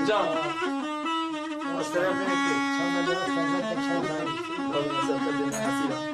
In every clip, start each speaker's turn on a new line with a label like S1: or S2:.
S1: جان مستقیم نمی‌کنی
S2: چند درست فضا چند زایی
S1: باید مثلا بدون حسیرم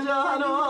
S3: جانو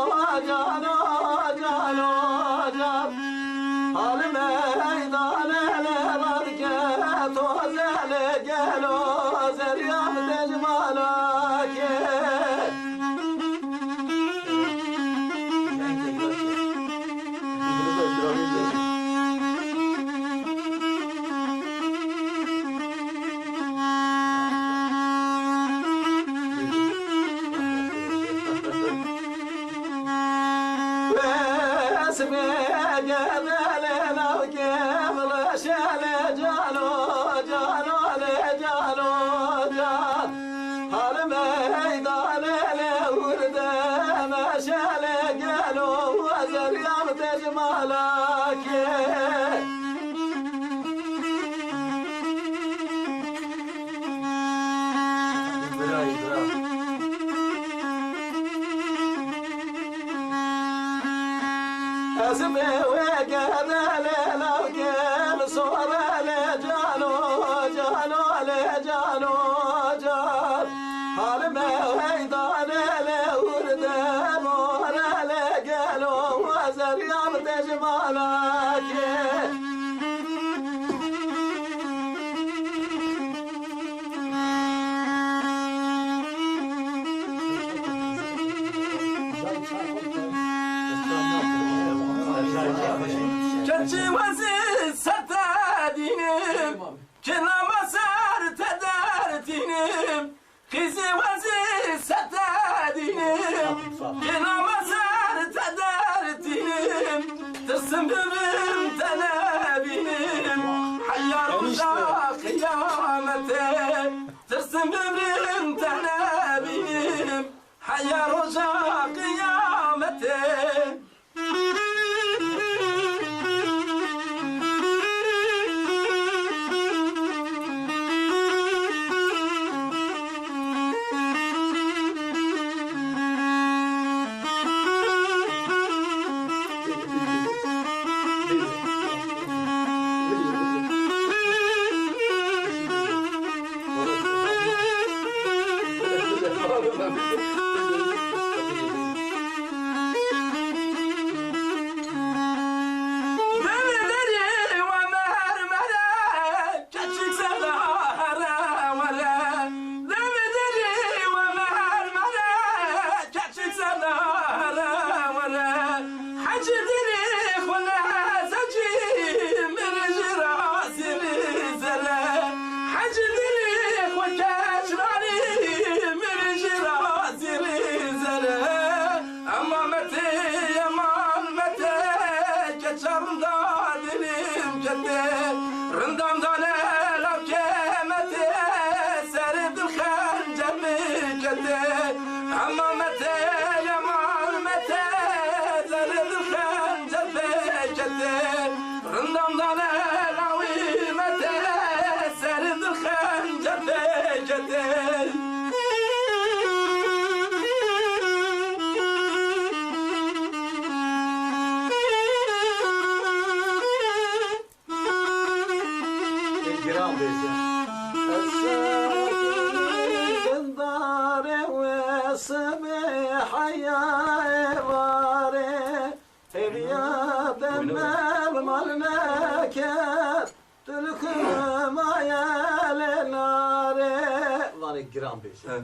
S1: Gran bir şey.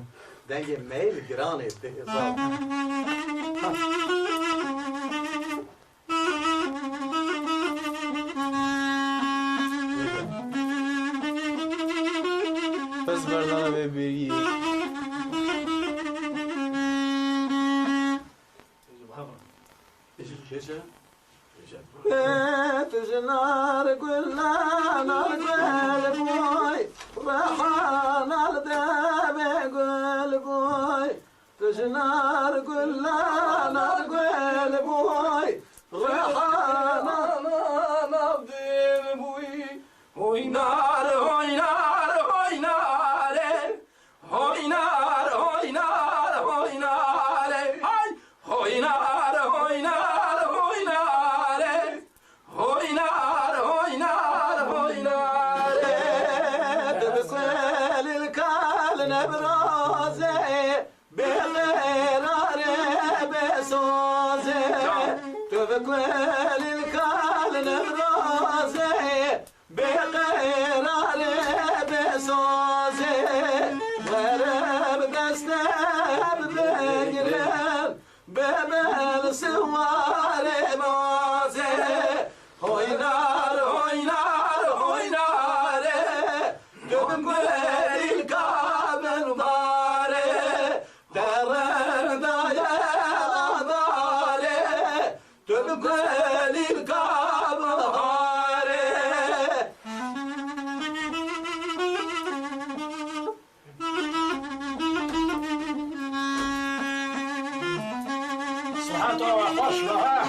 S1: Denge mail gran etti.
S3: Pezberlana ve bilgi.
S1: تجنار كلنا القلب بوي رحان الذهب قلب بوي تجنار كلنا القلب بوي رحان الذهب بوي هوي نار هوي نار هوي نار هوي نار هوي نار هوي نار هوي نار هوي نار كل الكال نبرازي بغير بسوزي ورب دستاب بقلب بمن سوار موزي هوي نار هوي نار هوي نار دب كل الكال نباري درد يا داري للقبهاري
S2: صحته وفشلها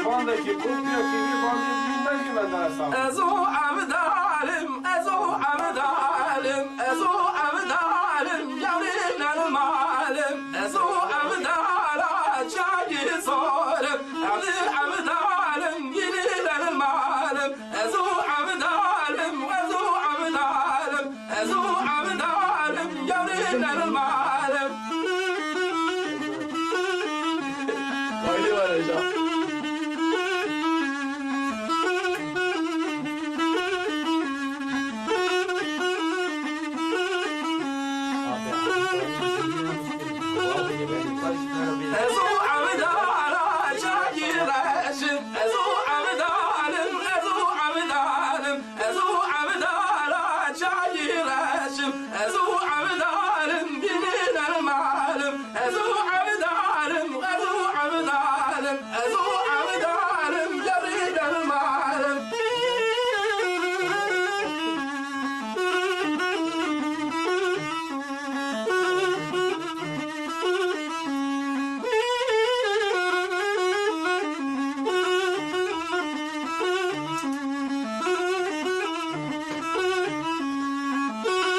S3: Bandaki kopuyor ki bir bandayı bilmez ki benden hesabı.
S1: ازو عبدالم ازو عبدالم ازو عبدالم جورين المعالم ازو عبدالا شاقي صورم ازو عبدالم جليل المعالم ازو عبدالم ازو عبدالم ازو عبدالم جورين المعالم
S3: Haydi var hocam.
S1: ازو عبدالا شاقي راشد ازو عبدالم ازو عبدالم ازو عبدالا شاقي راشد ازو عبدالم جنين المعالم ازو عبدالم ازو عبدالم ازو عبدالم جريد المعالم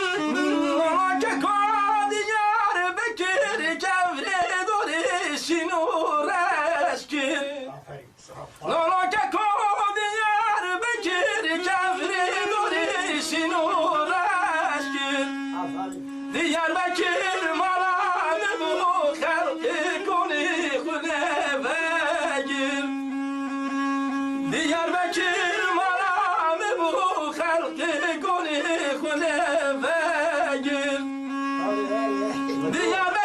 S1: Nolake kod yar bekir kevri dori şinur eşkin
S2: Aferin.
S1: Nolake kod yar bekir kevri dori şinur eşkin
S2: Aferin.
S1: Diyarbakır malanı bu halkı koni hulevegir Diyarbakır malanı bu halkı koni hulevegir
S2: Hadi ver.
S1: Diyarbakır